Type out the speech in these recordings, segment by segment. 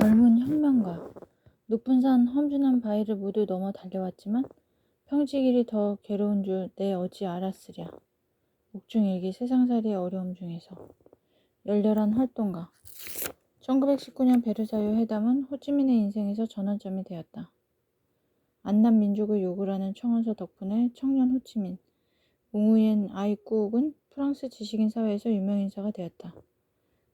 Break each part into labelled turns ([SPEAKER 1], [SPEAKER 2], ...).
[SPEAKER 1] 젊은 혁명가. 높은 산 험준한 바위를 모두 넘어 달려왔지만 평지길이 더 괴로운 줄 내 어찌 알았으랴. 옥중일기 세상살이의 어려움 중에서. 열렬한 활동가. 1919년 베르사유 회담은 호찌민의 인생에서 전환점이 되었다. 안남 민족의 요구라는 청원서 덕분에 청년 호찌민, 옹우옌 아이꾸옥은 프랑스 지식인 사회에서 유명 인사가 되었다.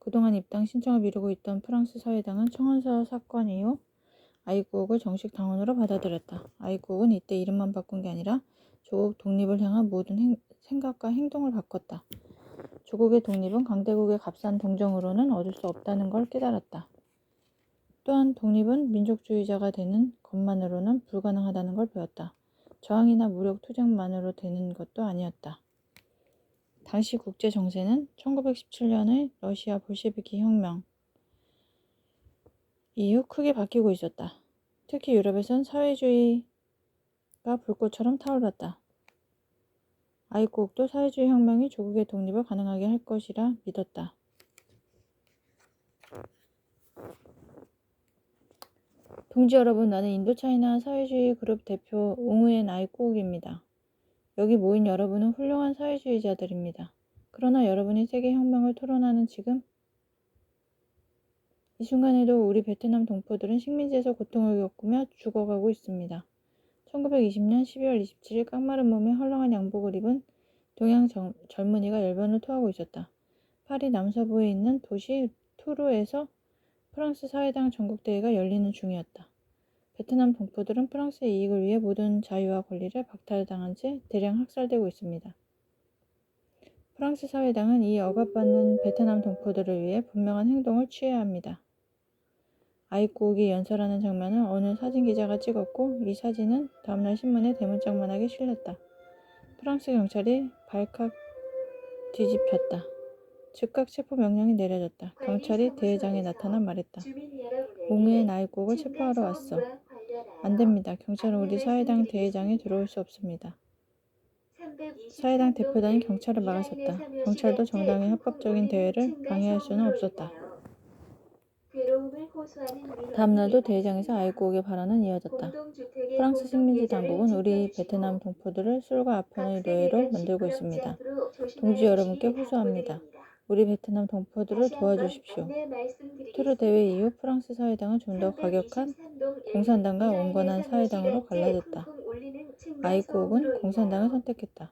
[SPEAKER 1] 그동안 입당 신청을 미루고 있던 프랑스 사회당은 청원서 사건 이후 아이꾸옥을 정식 당원으로 받아들였다. 아이꾸옥은 이때 이름만 바꾼 게 아니라 조국 독립을 향한 모든 생각과 행동을 바꿨다. 조국의 독립은 강대국의 값싼 동정으로는 얻을 수 없다는 걸 깨달았다. 또한 독립은 민족주의자가 되는 것만으로는 불가능하다는 걸 배웠다. 저항이나 무력 투쟁만으로 되는 것도 아니었다. 당시 국제 정세는 1917년의 러시아 볼셰비키 혁명 이후 크게 바뀌고 있었다. 특히 유럽에선 사회주의가 불꽃처럼 타올랐다. 아이꾸옥도 사회주의 혁명이 조국의 독립을 가능하게 할 것이라 믿었다. 동지 여러분, 나는 인도차이나 사회주의 그룹 대표 옹우옌 아이꾸옥입니다. 여기 모인 여러분은 훌륭한 사회주의자들입니다. 그러나 여러분이 세계혁명을 토론하는 지금 이 순간에도 우리 베트남 동포들은 식민지에서 고통을 겪으며 죽어가고 있습니다. 1920년 12월 27일 깡마른 몸에 헐렁한 양복을 입은 동양 젊은이가 열변을 토하고 있었다. 파리 남서부에 있는 도시 투르에서 프랑스 사회당 전국대회가 열리는 중이었다. 베트남 동포들은 프랑스의 이익을 위해 모든 자유와 권리를 박탈당한 채 대량 학살되고 있습니다. 프랑스 사회당은 이 억압받는 베트남 동포들을 위해 분명한 행동을 취해야 합니다. 아이꾸옥이 연설하는 장면을 어느 사진기자가 찍었고 이 사진은 다음날 신문에 대문짝만하게 실렸다. 프랑스 경찰이 발칵 뒤집혔다. 즉각 체포 명령이 내려졌다. 경찰이 대회장에 나타나 말했다. 옹우옌 아이꾸옥을 체포하러 왔어. 안 됩니다. 경찰은 우리 사회당 대회장에 들어올 수 없습니다. 사회당 대표단이 경찰을 막아섰다. 경찰도 정당의 합법적인 대회를 방해할 수는 없었다. 다음날도 대회장에서 아이꾸옥의 발언은 이어졌다. 프랑스 식민지 당국은 우리 베트남 동포들을 술과 아편의 노예로 만들고 있습니다. 동지 여러분께 호소합니다. 우리 베트남 동포들을 도와주십시오. 투르 대회 이후 프랑스 사회당은 좀 더 과격한 공산당과 온건한 사회당으로 갈라졌다. 아이꾸옥은 공산당을 선택했다.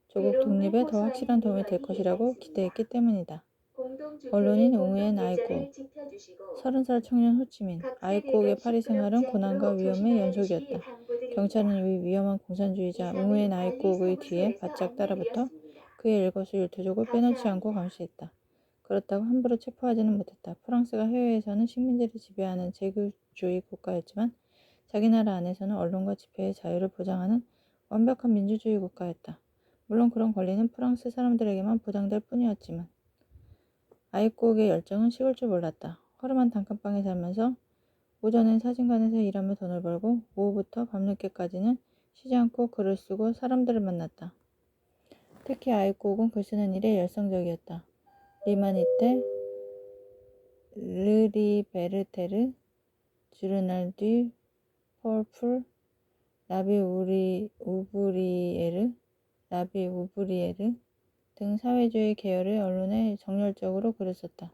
[SPEAKER 1] 조국 독립에 더 확실한 도움이 될 것이라고 기대했기 때문이다. 언론인 옹우옌 아이꾸옥 30살 청년 호치민 아이꾸옥의 파리 생활은 고난과 위험의 연속이었다. 경찰은 이 위험한 공산주의자 옹우옌 아이꾸옥의 뒤에 바짝 따라붙어 그의 일거수일투족을 빼놓지 않고 감시했다. 그렇다고 함부로 체포하지는 못했다. 프랑스가 해외에서는 식민지를 지배하는 제국주의 국가였지만 자기 나라 안에서는 언론과 집회의 자유를 보장하는 완벽한 민주주의 국가였다. 물론 그런 권리는 프랑스 사람들에게만 보장될 뿐이었지만 아이꾸옥의 열정은 식을 줄 몰랐다. 허름한 단칸방에 살면서 오전엔 사진관에서 일하며 돈을 벌고 오후부터 밤늦게까지는 쉬지 않고 글을 쓰고 사람들을 만났다. 특히 아이꾸옥은 글 쓰는 일에 열성적이었다. 리마니테, 르리베르테르, 주르날 듀 펄풀, 라비 우브리에르 등 사회주의 계열의 언론에 정열적으로 글을 썼다.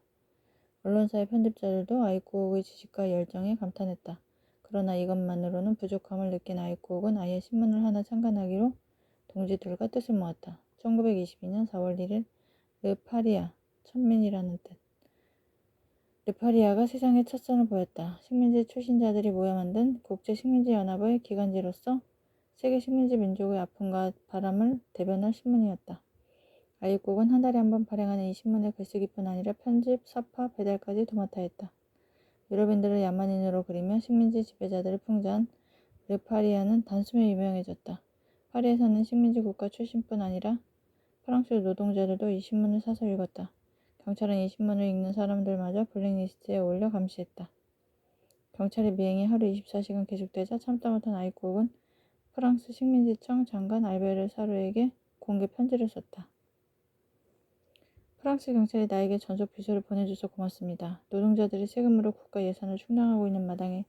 [SPEAKER 1] 언론사의 편집자들도 아이꾸옥의 지식과 열정에 감탄했다. 그러나 이것만으로는 부족함을 느낀 아이꾸옥은 아예 신문을 하나 창간하기로 동지들과 뜻을 모았다. 1922년 4월 1일 르파리아, 천민이라는 뜻. 르파리아가 세상에 첫 선을 보였다. 식민지 출신자들이 모여 만든 국제식민지연합의 기관지로서 세계 식민지 민족의 아픔과 바람을 대변할 신문이었다. 아이꾸옥은 한 달에 한 번 발행하는 이 신문의 글쓰기뿐 아니라 편집, 사파, 배달까지 도맡아 했다. 유럽인들을 야만인으로 그리며 식민지 지배자들을 풍자한 르파리아는 단숨에 유명해졌다. 파리에서는 식민지 국가 출신뿐 아니라 프랑스 노동자들도 이 신문을 사서 읽었다. 경찰은 이 신문을 읽는 사람들마저 블랙리스트에 올려 감시했다. 경찰의 미행이 하루 24시간 계속되자 참다 못한 아이꾸옥은 프랑스 식민지청 장관 알베르 사르에게 공개 편지를 썼다. 프랑스 경찰이 나에게 전속 비서를 보내줘서 고맙습니다. 노동자들이 세금으로 국가 예산을 충당하고 있는 마당에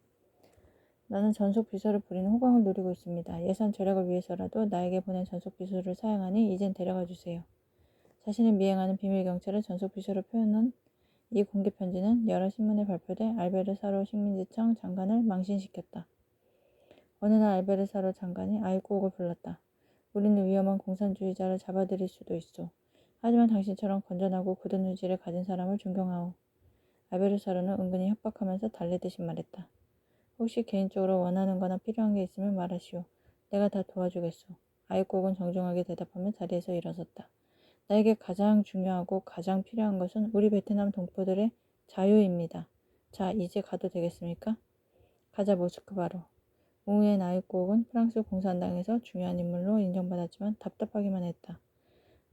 [SPEAKER 1] 나는 전속 비서를 부리는 호강을 누리고 있습니다. 예산 절약을 위해서라도 나에게 보낸 전속 비서를 사양하니 이젠 데려가 주세요. 자신을 미행하는 비밀 경찰을 전속 비서로 표현한 이 공개 편지는 여러 신문에 발표돼 알베르사로 식민지청 장관을 망신시켰다. 어느 날 알베르사로 장관이 아이쿠옥을 불렀다. 우리는 위험한 공산주의자를 잡아들일 수도 있소. 하지만 당신처럼 건전하고 굳은 의지를 가진 사람을 존경하오. 알베르사로는 은근히 협박하면서 달래듯이 말했다. 혹시 개인적으로 원하는 거나 필요한 게 있으면 말하시오. 내가 다 도와주겠소. 아이쿠옥은 정중하게 대답하며 자리에서 일어섰다. 나에게 가장 중요하고 가장 필요한 것은 우리 베트남 동포들의 자유입니다. 자, 이제 가도 되겠습니까? 가자 모스크바로. 오후엔 아이쿠옥은 프랑스 공산당에서 중요한 인물로 인정받았지만 답답하기만 했다.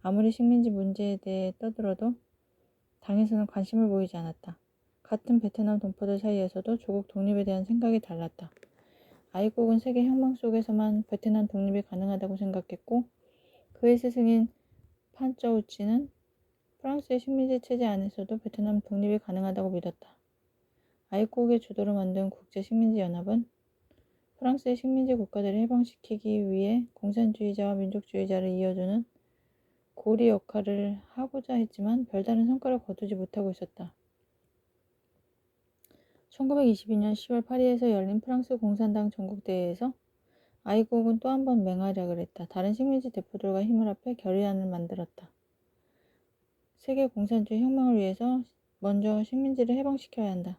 [SPEAKER 1] 아무리 식민지 문제에 대해 떠들어도 당에서는 관심을 보이지 않았다. 같은 베트남 동포들 사이에서도 조국 독립에 대한 생각이 달랐다. 아이국은 세계 혁명 속에서만 베트남 독립이 가능하다고 생각했고 그의 스승인 판쩌우치는 프랑스의 식민지 체제 안에서도 베트남 독립이 가능하다고 믿었다. 아이국의 주도로 만든 국제식민지연합은 프랑스의 식민지 국가들을 해방시키기 위해 공산주의자와 민족주의자를 이어주는 고리 역할을 하고자 했지만 별다른 성과를 거두지 못하고 있었다. 1922년 10월 파리에서 열린 프랑스 공산당 전국대회에서 아이국은 또 한 번 맹활약을 했다. 다른 식민지 대표들과 힘을 합해 결의안을 만들었다. 세계 공산주의 혁명을 위해서 먼저 식민지를 해방시켜야 한다.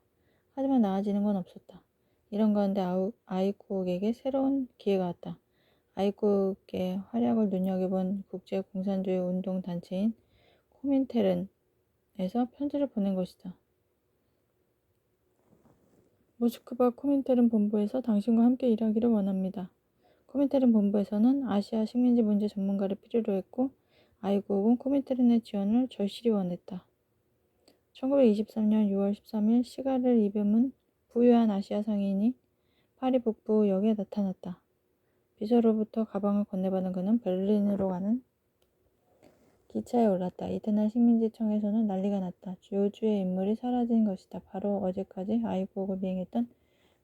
[SPEAKER 1] 하지만 나아지는 건 없었다. 이런 가운데 아이국에게 새로운 기회가 왔다. 아이국의 활약을 눈여겨본 국제공산주의 운동단체인 코민테른에서 편지를 보낸 것이다. 모스크바 코민테른 본부에서 당신과 함께 일하기를 원합니다. 코민테른 본부에서는 아시아 식민지 문제 전문가를 필요로 했고 아이국은 코민테른의 지원을 절실히 원했다. 1923년 6월 13일 시가를 입은 부유한 아시아 상인이 파리 북부역에 나타났다. 비서로부터 가방을 건네받은 그는 베를린으로 가는 기차에 올랐다. 이튿날 식민지청에서는 난리가 났다. 요주의 인물이 사라진 것이다. 바로 어제까지 아이국을 미행했던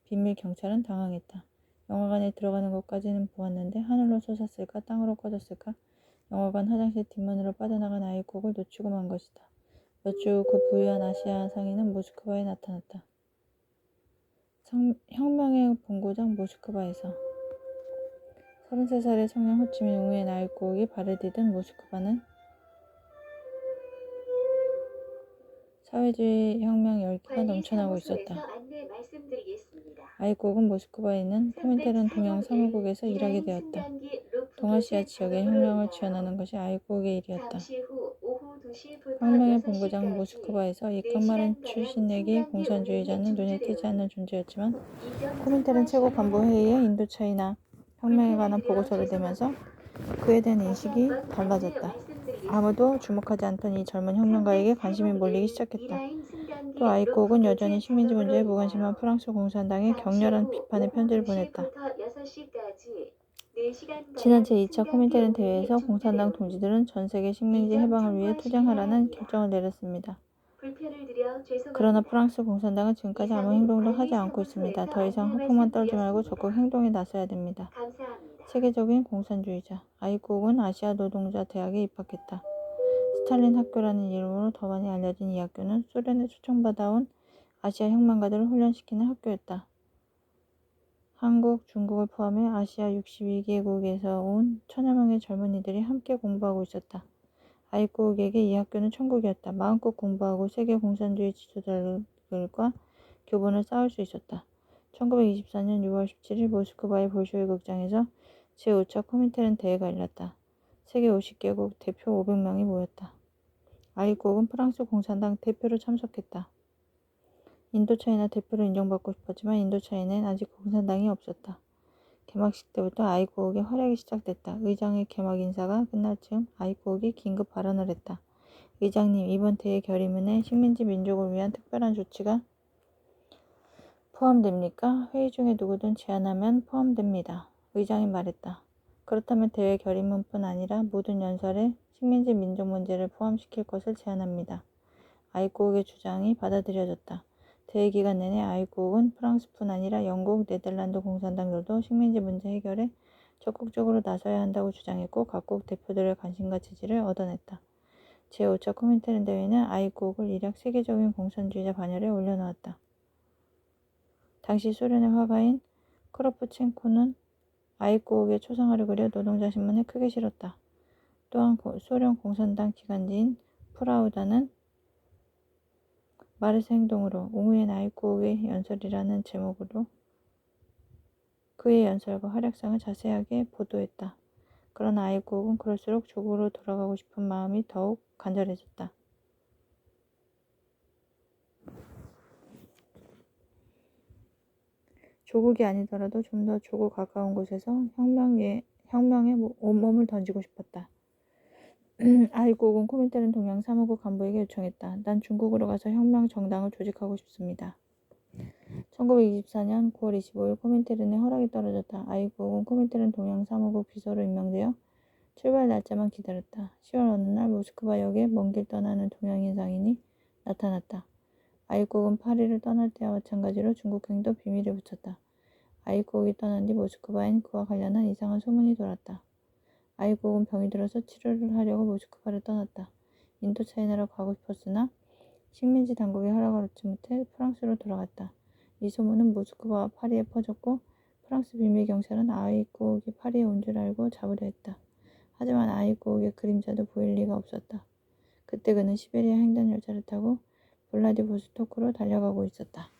[SPEAKER 1] 비밀 경찰은 당황했다. 영화관에 들어가는 것까지는 보았는데 하늘로 솟았을까 땅으로 꺼졌을까. 영화관 화장실 뒷문으로 빠져나간 아이국을 놓치고 만 것이다. 몇 주 후 그 부유한 아시아 상인은 모스크바에 나타났다. 혁명의 본고장 모스크바에서 33살의 청년 호치민 우엔 아이국이 발을 디딘 모스크바는 사회주의 혁명 열기가 넘쳐나고 있었다. 아이국은 모스크바에 있는 코민테른 동양 사무국에서 일하게 되었다. 동아시아 지역의 혁명을 지원하는 것이 아이국의 일이었다. 혁명의 본고장 모스크바에서 이칸마른 출신에게 공산주의자는 눈에 띄지 않는 존재였지만 코민테른 최고 간부 회의에 인도차이나 혁명에 관한 보고서를 내면서 그에 대한 인식이 달라졌다. 아무도 주목하지 않던 이 젊은 혁명가에게 관심이 몰리기 시작했다. 또 아이국은 여전히 식민지 문제에 무관심한 프랑스 공산당에 격렬한 비판의 편지를 보냈다. 지난 제2차 코민테른 대회에서 공산당 동지들은 전세계 식민지 해방을 위해 투쟁하라는 결정을 내렸습니다. 그러나 프랑스 공산당은 지금까지 아무 행동도 하지 않고 있습니다. 더 이상 허풍만 떨지 말고 적극 행동에 나서야 됩니다. 세계적인 공산주의자 아이국은 아시아 노동자 대학에 입학했다. 스탈린 학교라는 이름으로 더 많이 알려진 이 학교는 소련에 초청받아온 아시아 혁명가들을 훈련시키는 학교였다. 한국, 중국을 포함해 아시아 62개국에서 온 천여 명의 젊은이들이 함께 공부하고 있었다. 아이국에게 이 학교는 천국이었다. 마음껏 공부하고 세계 공산주의 지도자들과 교본을 쌓을 수 있었다. 1924년 6월 17일 모스크바의 볼쇼이 극장에서 제5차 코민테른 대회가 열렸다. 세계 50개국 대표 500명이 모였다. 아이국은 프랑스 공산당 대표로 참석했다. 인도차이나 대표로 인정받고 싶었지만 인도차이는 아직 공산당이 없었다. 개막식 때부터 아이국의 활약이 시작됐다. 의장의 개막 인사가 끝날 즈음 아이국이 긴급 발언을 했다. 의장님, 이번 대회 결의문에 식민지 민족을 위한 특별한 조치가 포함됩니까? 회의 중에 누구든 제안하면 포함됩니다. 의장이 말했다. 그렇다면 대회 결의문뿐 아니라 모든 연설에 식민지 민족 문제를 포함시킬 것을 제안합니다. 아이국의 주장이 받아들여졌다. 대회 기간 내내 아이국은 프랑스뿐 아니라 영국, 네덜란드 공산당들도 식민지 문제 해결에 적극적으로 나서야 한다고 주장했고 각국 대표들의 관심과 지지를 얻어냈다. 제5차 코민테른 대회는 아이국을 일약 세계적인 공산주의자 반열에 올려놓았다. 당시 소련의 화가인 크로프첸코는 아이국의 초상화를 그려 노동자 신문에 크게 실었다. 또한 소련 공산당 기관지인 프라우다는 마르스 행동으로 옹우엔 아이국의 연설이라는 제목으로 그의 연설과 활약상을 자세하게 보도했다. 그러나 아이국은 그럴수록 조국으로 돌아가고 싶은 마음이 더욱 간절해졌다. 조국이 아니더라도 좀 더 조국 가까운 곳에서 혁명에 온몸을 던지고 싶었다. 아이국은 코민테른 동양 사무국 간부에게 요청했다. 난 중국으로 가서 혁명 정당을 조직하고 싶습니다. 1924년 9월 25일 코민테른의 허락이 떨어졌다. 아이국은 코민테른 동양 사무국 비서로 임명되어 출발 날짜만 기다렸다. 10월 어느 날 모스크바역에 먼 길 떠나는 동양인 상인이 나타났다. 아이국은 파리를 떠날 때와 마찬가지로 중국행도 비밀에 붙였다. 아이국이 떠난 뒤 모스크바엔 그와 관련한 이상한 소문이 돌았다. 아이국은 병이 들어서 치료를 하려고 모스크바를 떠났다. 인도차이나로 가고 싶었으나 식민지 당국의 허락을 얻지 못해 프랑스로 돌아갔다. 이 소문은 모스크바와 파리에 퍼졌고 프랑스 비밀경찰은 아이국이 파리에 온 줄 알고 잡으려 했다. 하지만 아이국의 그림자도 보일 리가 없었다. 그때 그는 시베리아 횡단 열차를 타고 블라디보스토크로 달려가고 있었다.